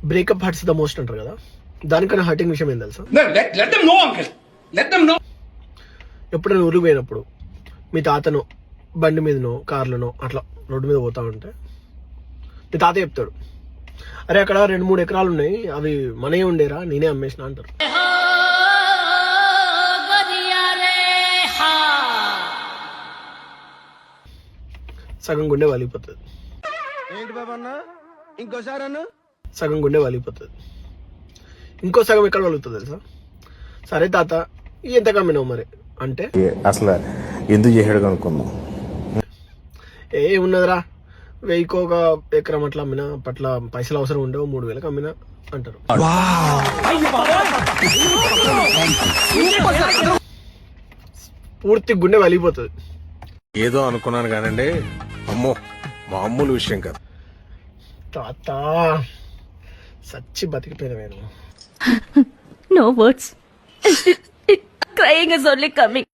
Breakup hurts the most అంటారు కదా, దానికన్నా హర్టింగ్ విషయం ఏం తెలుసా? ఎప్పుడైనా ఊరికి పోయినప్పుడు మీ తాతను బండి మీదనో కార్లనో అట్లా రోడ్డు మీద పోతా ఉంటే మీ తాత చెప్తాడు, అరే అక్కడ 2-3 ఎకరాలు ఉన్నాయి, అవి మనే ఉండేరా, నేనే అమ్మేసిన అంటారు. సగం గుండె వలిగిపోతుంది. సగం గుండె వలిగిపోతుంది. ఇంకో సగం ఎక్కడ వలుగుతుంది తెలుసా? సరే తాత ఎంత కమ్మినావు మరి అంటే, అసలు ఎందుకు చేసాడు కనుక్కున్నాం, ఏమున్నదిరా 1000కి ఒక ఎకరం అట్లా అమ్మినా, పట్ల పైసలు అవసరం ఉండవు, 3000కి అమ్మినా అంటారు. పూర్తి గుండె వలిగిపోతుంది. ఏదో అనుకున్నాను కానండి, అమ్మో మామూలు విషయం కాదు. తాత సచ్చి బతికిపోయిన. No words. Crying is only coming.